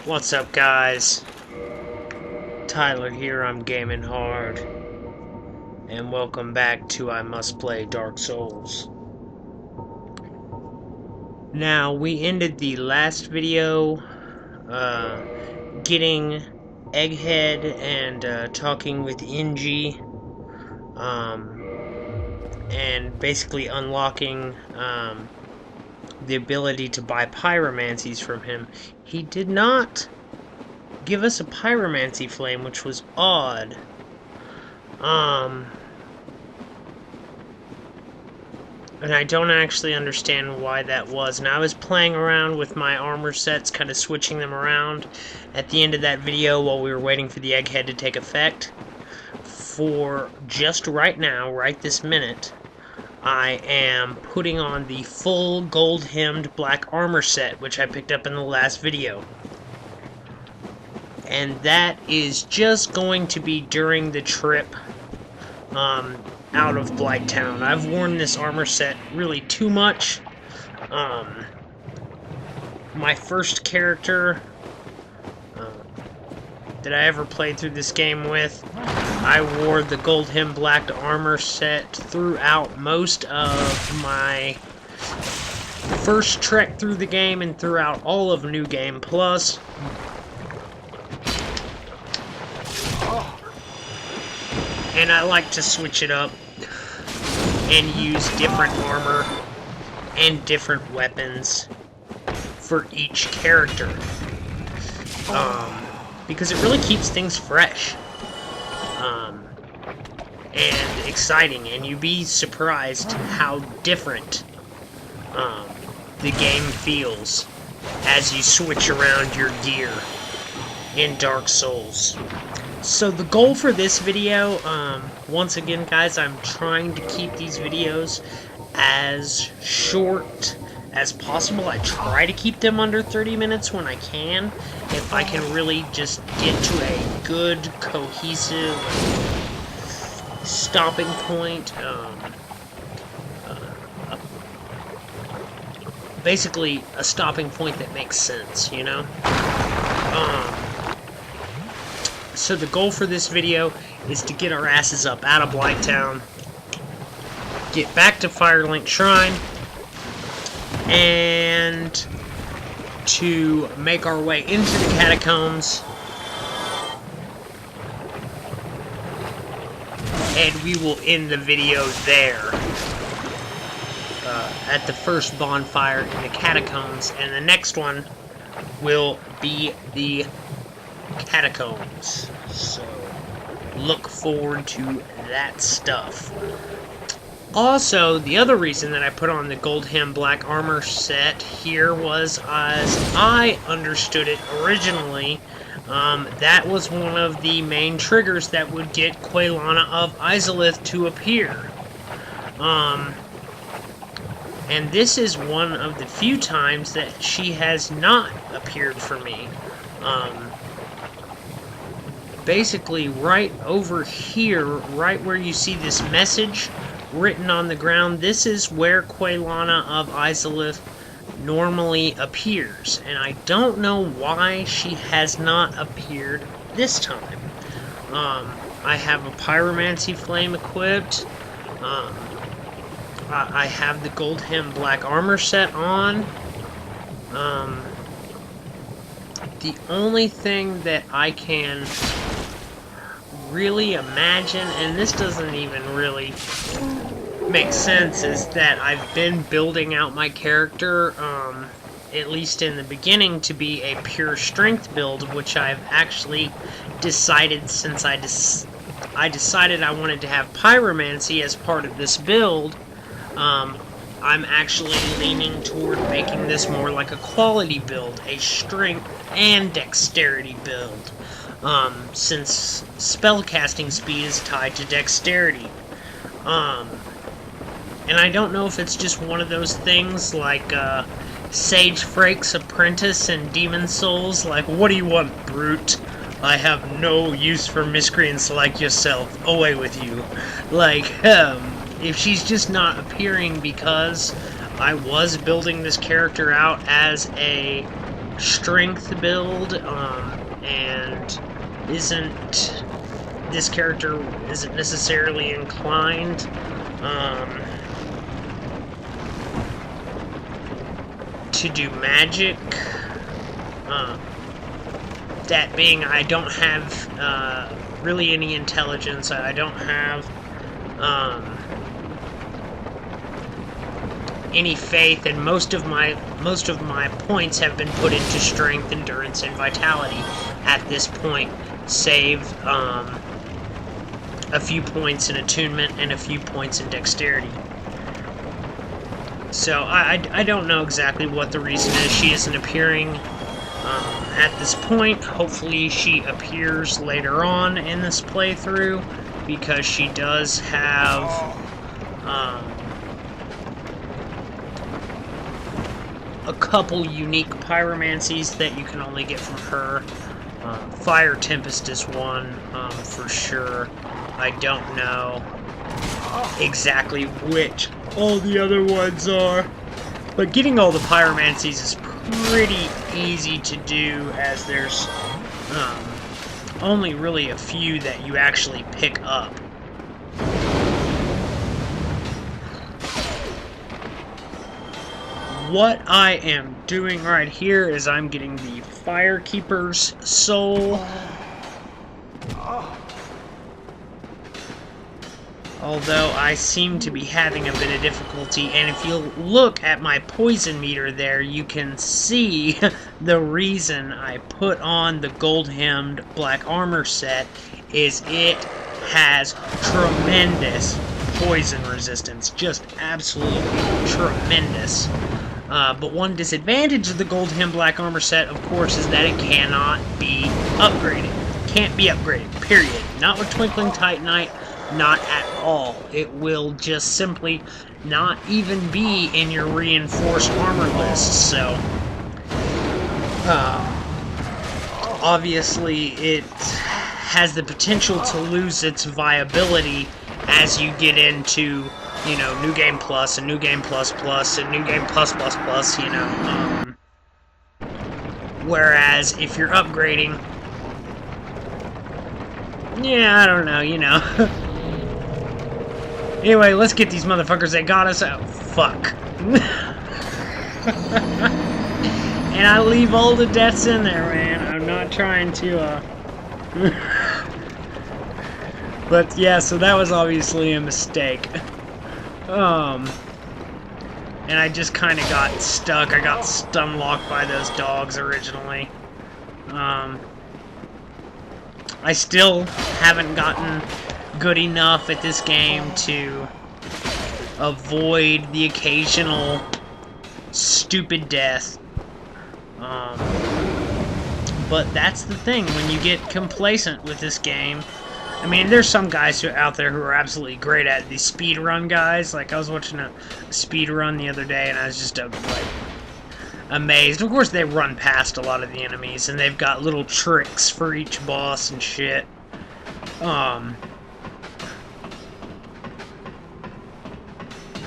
What's up, guys? Tyler here, I'm gaming hard. And welcome back to I Must Play Dark Souls. Now, we ended the last video getting Egghead and talking with Inji. And basically unlocking the ability to buy pyromancies from him. He did not give us a pyromancy flame, which was odd. And I don't actually understand why that was. And I was playing around with my armor sets, kind of switching them around at the end of that video while we were waiting for the egghead to take effect. For just right now, right this minute, I am putting on the full gold-hemmed black armor set, which I picked up in the last video. And that is just going to be during the trip out of Blighttown. I've worn this armor set really too much. My first character that I ever played through this game with, I wore the gold hem black armor set throughout most of my first trek through the game and throughout all of New Game Plus. And I like to switch it up and use different armor and different weapons for each character. Because it really keeps things fresh. And exciting, and you'd be surprised how different the game feels as you switch around your gear in Dark Souls. So the goal for this video, once again guys, I'm trying to keep these videos as short as possible. I try to keep them under 30 minutes when I can, if I can really just get to a good, cohesive stopping point. Basically, a stopping point that makes sense, you know? So the goal for this video is to get our asses up out of Blighttown, get back to Firelink Shrine, and to make our way into the Catacombs, and we will end the video there, at the first bonfire in the Catacombs, and the next one will be the Catacombs. So look forward to that stuff. Also, the other reason that I put on the gold hem black armor set here was, as I understood it originally, that was one of the main triggers that would get Quelaag of Izalith to appear. And this is one of the few times that she has not appeared for me. Basically, right over here, right where you see this message written on the ground, this is where Quelaag of Izalith normally appears. And I don't know why she has not appeared this time. I have a pyromancy flame equipped. I have the gold hem black armor set on. The only thing that I can really imagine, and this doesn't even really make sense, is that I've been building out my character, at least in the beginning, to be a pure strength build, which I've actually decided, since I decided I wanted to have pyromancy as part of this build, I'm actually leaning toward making this more like a quality build, a strength and dexterity build, since spellcasting speed is tied to dexterity. And I don't know if it's just one of those things like Sage Frake's apprentice and Demon Souls, like, what do you want, brute? I have no use for miscreants like yourself. Away with you. Like, if she's just not appearing because I was building this character out as a strength build, and this character isn't necessarily inclined to do magic. That being, I don't have really any intelligence. I don't have any faith, and most of my points have been put into strength, endurance, and vitality at this point, save a few points in attunement and a few points in dexterity. So I don't know exactly what the reason is she isn't appearing at this point. Hopefully she appears later on in this playthrough, because she does have a couple unique pyromancies that you can only get from her. Fire Tempest is one, for sure. I don't know exactly which all the other ones are, but getting all the pyromancies is pretty easy to do, as there's only really a few that you actually pick up. What I am doing right here is I'm getting the Firekeeper's Soul. Although I seem to be having a bit of difficulty, and if you look at my poison meter there, you can see the reason I put on the gold-hemmed black armor set is it has tremendous poison resistance. Just absolutely tremendous. But one disadvantage of the gold-hemmed black armor set, of course, is that it cannot be upgraded. Can't be upgraded, period. Not with Twinkling Titanite. Not at all. It will just simply not even be in your reinforced armor list. So, obviously, it has the potential to lose its viability as you get into, you know, New Game Plus and New Game Plus Plus and New Game Plus Plus Plus, you know. Whereas if you're upgrading, yeah, I don't know, you know. Anyway, let's get these motherfuckers that got us out. Fuck. And I leave all the deaths in there, man. I'm not trying to, But, yeah, so that was obviously a mistake. And I just kind of got stuck. I got stun-locked by those dogs originally. I still haven't gotten good enough at this game to avoid the occasional stupid death. But that's the thing, when you get complacent with this game. I mean, there's some guys out there who are absolutely great at these speedrun guys. Like, I was watching a speedrun the other day, and I was just, like, amazed. Of course, they run past a lot of the enemies, and they've got little tricks for each boss and shit.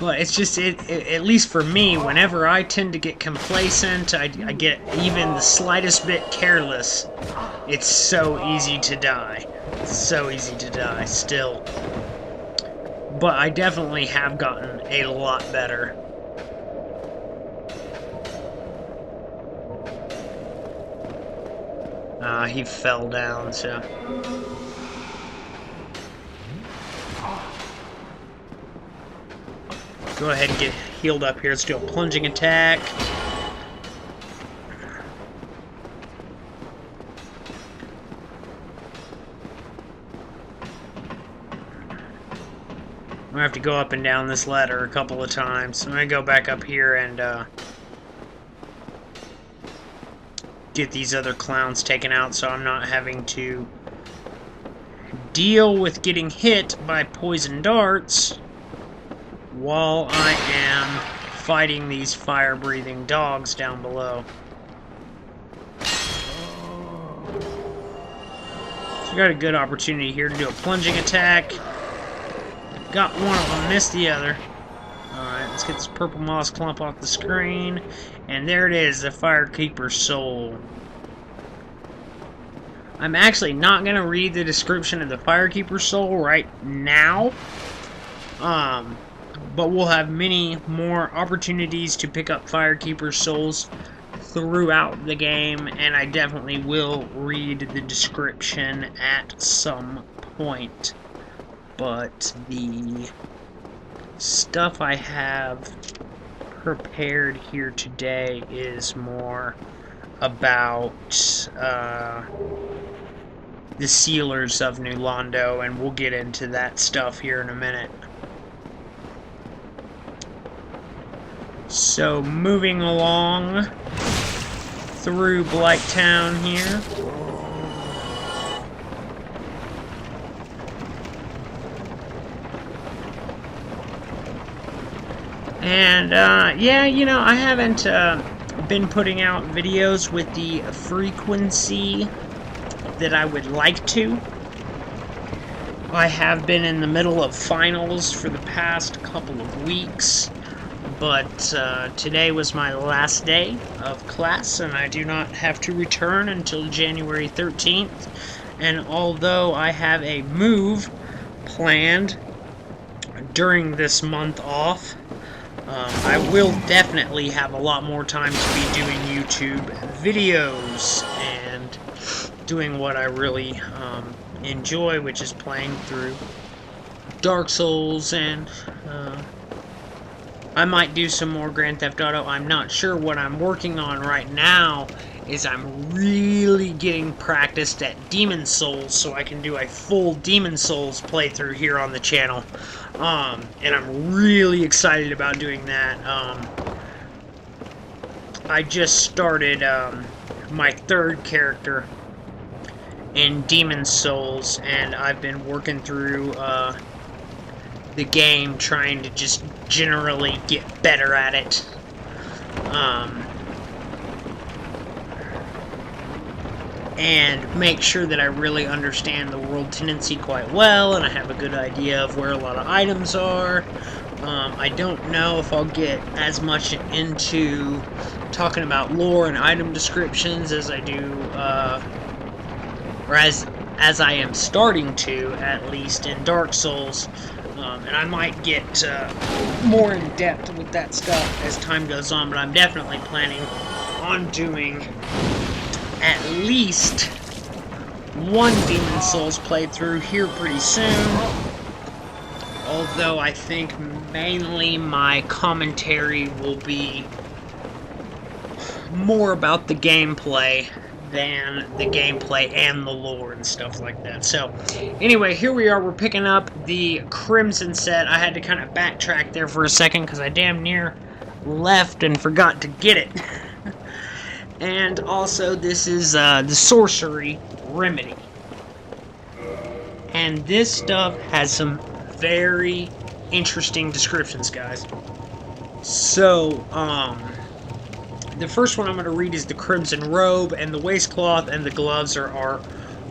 But it's just, at least for me, whenever I tend to get complacent, I get even the slightest bit careless, it's so easy to die. It's so easy to die, still. But I definitely have gotten a lot better. He fell down, so... Go ahead and get healed up here. Let's do a plunging attack. I'm gonna have to go up and down this ladder a couple of times. I'm gonna go back up here and get these other clowns taken out so I'm not having to deal with getting hit by poison darts while I am fighting these fire-breathing dogs down below. So we got a good opportunity here to do a plunging attack. Got one of them, missed the other. Alright, Let's get this purple moss clump off the screen. And there it is, the Firekeeper soul. I'm actually not going to read the description of the Firekeeper soul right now. But we'll have many more opportunities to pick up Firekeeper souls throughout the game, and I definitely will read the description at some point. But the stuff I have prepared here today is more about the sealers of New Londo, and we'll get into that stuff here in a minute. So, moving along through Blighttown here. And, yeah, you know, I haven't been putting out videos with the frequency that I would like to. I have been in the middle of finals for the past couple of weeks, but today was my last day of class, and I do not have to return until January 13th. And although I have a move planned during this month off, I will definitely have a lot more time to be doing YouTube videos and doing what I really enjoy, which is playing through Dark Souls, and I might do some more Grand Theft Auto. I'm not sure. What I'm working on right now is I'm really getting practiced at Demon Souls, so I can do a full Demon Souls playthrough here on the channel. And I'm really excited about doing that. I just started my third character in Demon Souls, and I've been working through the game, trying to just generally get better at it. And make sure that I really understand the world tendency quite well, and I have a good idea of where a lot of items are. I don't know if I'll get as much into talking about lore and item descriptions as I do, or as I am starting to, at least in Dark Souls. And I might get more in depth with that stuff as time goes on, but I'm definitely planning on doing at least one Demon Souls playthrough here pretty soon. Although I think mainly my commentary will be more about the gameplay than the gameplay and the lore and stuff like that. So, anyway, here we are. We're picking up the Crimson set. I had to kind of backtrack there for a second because I damn near left and forgot to get it. And also, this is the sorcery remedy. And this stuff has some very interesting descriptions, guys. So, the first one I'm going to read is the Crimson Robe, and the waistcloth and the gloves are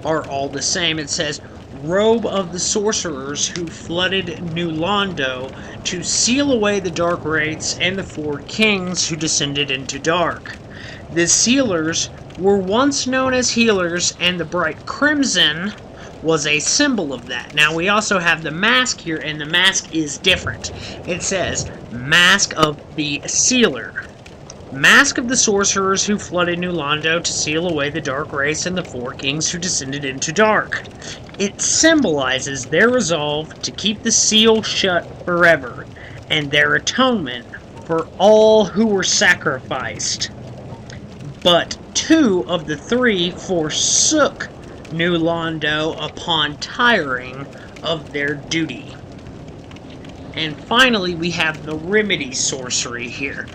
all the same. It says, Robe of the Sorcerers who flooded New Londo to seal away the dark wraiths and the four kings who descended into dark. The sealers were once known as healers, and the bright crimson was a symbol of that. Now, we also have the mask here, and the mask is different. It says, Mask of the Sealer. Mask of the sorcerers who flooded New Londo to seal away the dark wraiths and the four kings who descended into dark. It symbolizes their resolve to keep the seal shut forever, and their atonement for all who were sacrificed. But 2 of the 3 forsook New Londo upon tiring of their duty. And finally, we have the remedy sorcery here.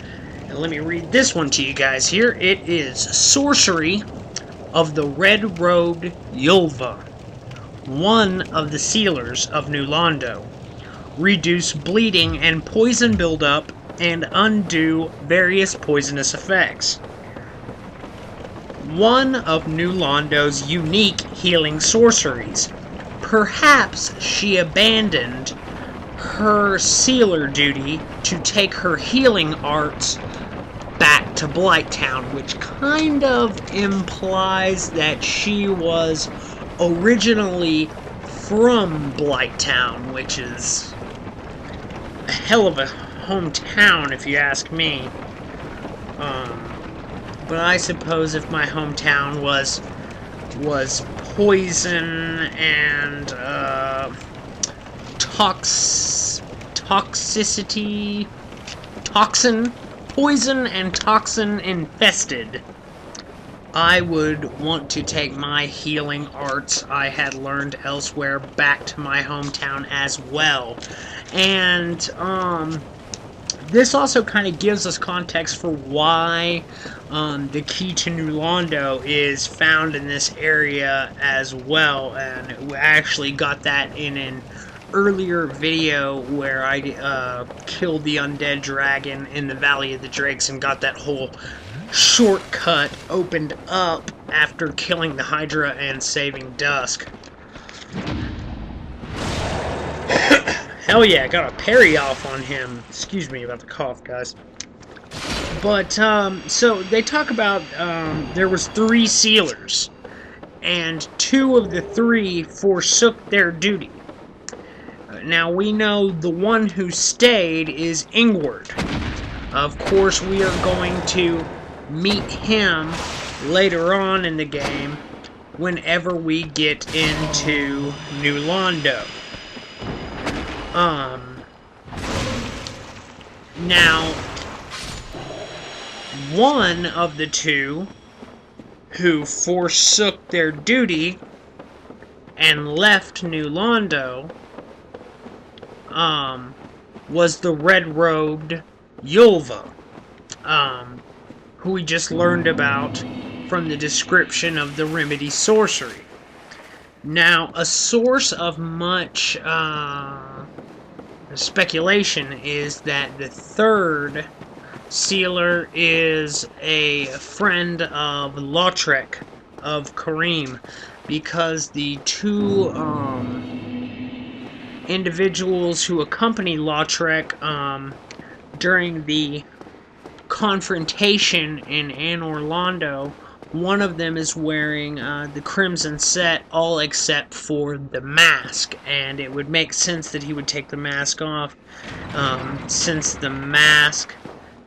And let me read this one to you guys here. It is Sorcery of the Red-Robed Yulva, one of the sealers of New Londo. Reduce bleeding and poison buildup and undo various poisonous effects. One of New Londo's unique healing sorceries. Perhaps she abandoned her sealer duty to take her healing arts back to Blighttown, which kind of implies that she was originally from Blighttown, which is a hell of a hometown if you ask me. But I suppose if my hometown was poison and poison and toxin infested, I would want to take my healing arts I had learned elsewhere back to my hometown as well. And this also kind of gives us context for why the key to New Londo is found in this area as well, and we actually got that in an earlier video where I killed the undead dragon in the Valley of the Drakes and got that whole shortcut opened up after killing the Hydra and saving Dusk. Hell yeah, got a parry off on him. Excuse me about the cough, guys. But, so they talk about, there was 3 sealers, and 2 of the 3 forsook their duty. Now, we know the one who stayed is Ingward. Of course, we are going to meet him later on in the game whenever we get into New Londo. Now, one of the 2 who forsook their duty and left New Londo was the red-robed Yulva, who we just learned about from the description of the remedy sorcery. Now, a source of much speculation is that the 3rd sealer is a friend of Lautrec of Karim, because the 2 individuals who accompany Lautrec during the confrontation in Anor Londo, one of them is wearing the Crimson set, all except for the mask, and it would make sense that he would take the mask off, since the mask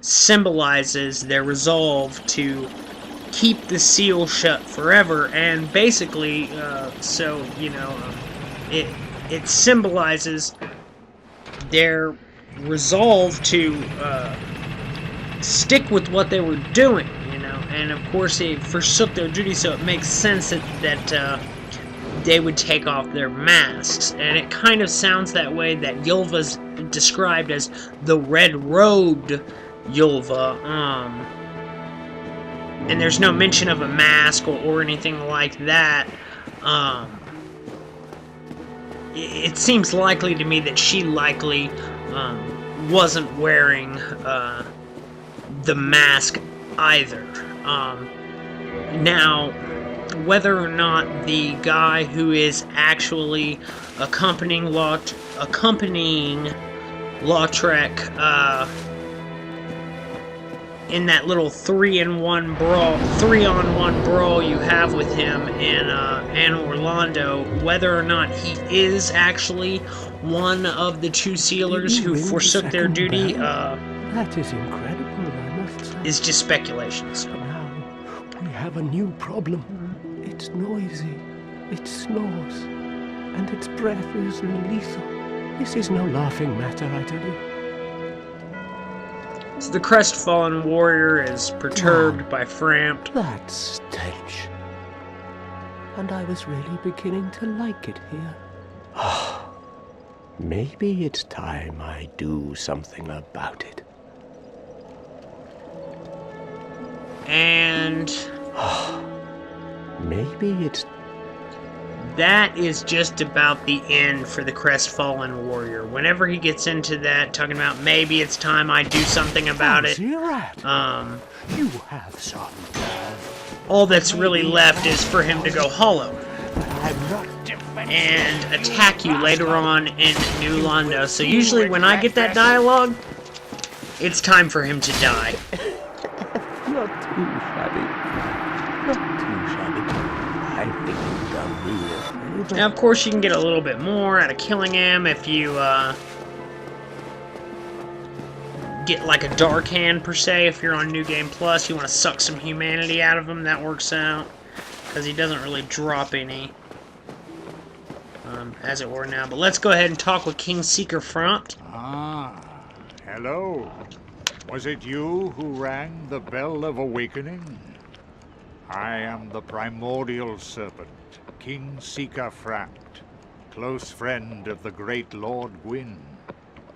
symbolizes their resolve to keep the seal shut forever, and basically, so, you know, it symbolizes their resolve to stick with what they were doing, you know, and of course they forsook their duty, so it makes sense that they would take off their masks, and it kind of sounds that way that Yulva's described as the red-robed Yulva, and there's no mention of a mask or anything like that. It seems likely to me that she likely wasn't wearing the mask either. Now, whether or not the guy who is actually accompanying Lautrec in that little 3-on-1 brawl you have with him in Anor Londo, whether or not he is actually one of the 2 sealers who forsook their duty, that is incredible, I must say. Is just speculations. Now we have a new problem. It's noisy, it snores, and its breath is lethal. This is no laughing matter, I tell you. So the Crestfallen Warrior is perturbed by Frampt. That stench. And I was really beginning to like it here. Maybe it's time I do something about it. And maybe it's... That is just about the end for the Crestfallen Warrior. Whenever he gets into that, talking about maybe it's time I do something about it, you have some nerve. all that's really left is for him to go hollow. But I'm not defending and attack you later on in New Londo. So usually when I get that dialogue, it's time for him to die. Not too shabby. Not too shabby. I think you've done me a favor. Now, of course, you can get a little bit more out of killing him if you, get like a dark hand, per se. If you're on New Game Plus, you want to suck some humanity out of him, that works out. Because he doesn't really drop any, as it were now. But let's go ahead and talk with Kingseeker Frampt. Ah, hello. Was it you who rang the bell of awakening? I am the primordial serpent, Kingseeker Frampt, close friend of the great Lord Gwyn,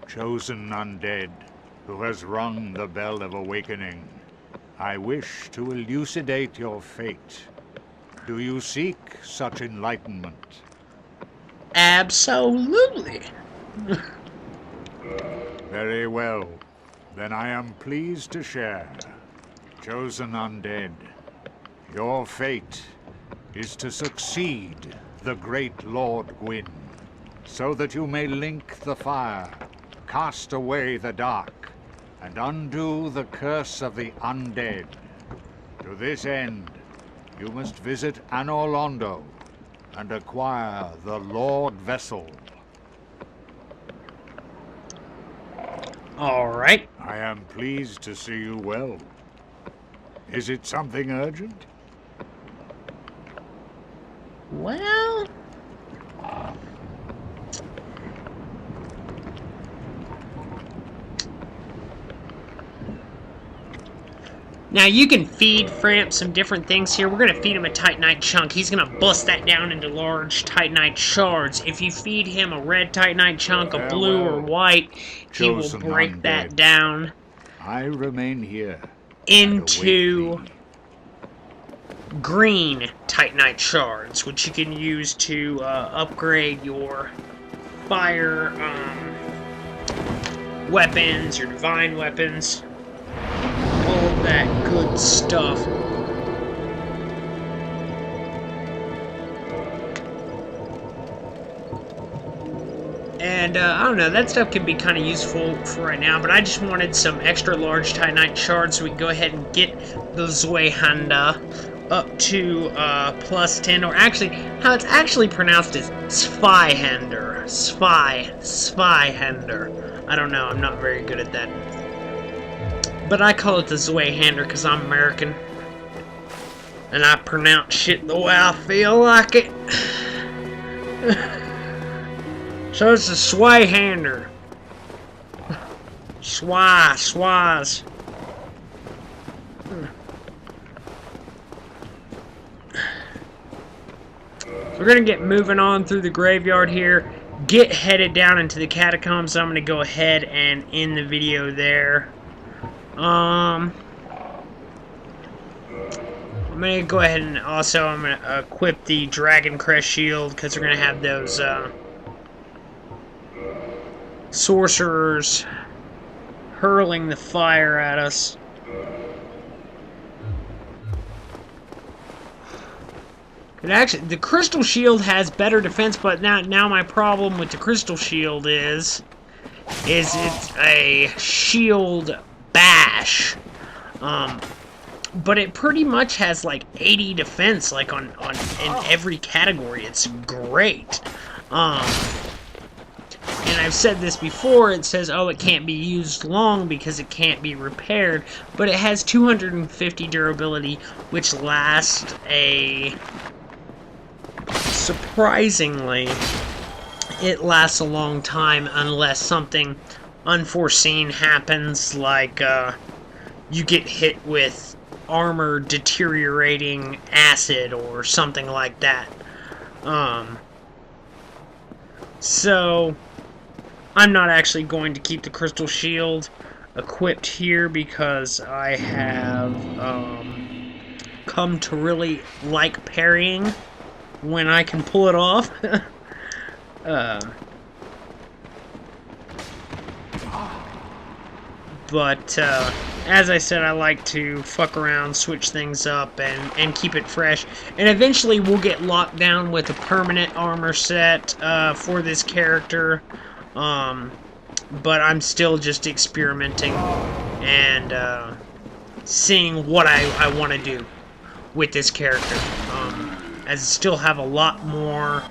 chosen undead, who has rung the bell of awakening. I wish to elucidate your fate. Do you seek such enlightenment? Absolutely. Very well. Then I am pleased to share. Chosen undead, your fate is to succeed the great Lord Gwyn, so that you may link the fire, cast away the dark, and undo the curse of the undead. To this end, you must visit Anor Londo and acquire the Lord Vessel. Alright. I am pleased to see you well. Is it something urgent? Well... Now, you can feed Frampt some different things here. We're going to feed him a Titanite chunk. He's going to bust that down into large Titanite shards. If you feed him a red Titanite chunk, a blue or white, he will break that down I remain here into green Titanite shards, which you can use to upgrade your fire weapons, your divine weapons. All of that good stuff. And, I don't know, that stuff can be kind of useful for right now, but I just wanted some extra large Titanite shards so we can go ahead and get the Zweihander up to, plus 10, or actually, how it's actually pronounced is Zweihander. Zweihander. I don't know, I'm not very good at that. But I call it the Zweihander because I'm American. And I pronounce shit the way I feel like it. So it's a Zweihander. Swaz. We're gonna get moving on through the graveyard here. Get headed down into the Catacombs. I'm gonna go ahead and end the video there. I'm gonna go ahead and also I'm gonna equip the Dragon Crest Shield because we're gonna have those sorcerers hurling the fire at us. And actually, the Crystal Shield has better defense, but now my problem with the Crystal Shield is it's a shield bash, but it pretty much has like 80 defense, like in every category. It's great. And I've said this before. It says, oh, it can't be used long because it can't be repaired, but it has 250 durability, which lasts a surprisingly. It lasts a long time unless something unforeseen happens, like you get hit with armor deteriorating acid or something like that. So I'm not actually going to keep the Crystal Shield equipped here because I have come to really like parrying when I can pull it off. But as I said, I like to fuck around, switch things up, and keep it fresh. And eventually we'll get locked down with a permanent armor set for this character. But I'm still just experimenting and seeing what I want to do with this character. As I still have a lot more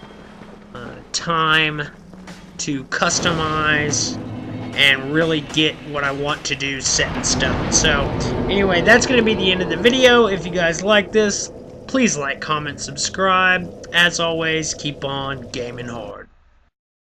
time to customize and really get what I want to do set in stone. So, anyway, that's going to be the end of the video. If you guys like this, please like, comment, subscribe. As always, keep on gaming hard.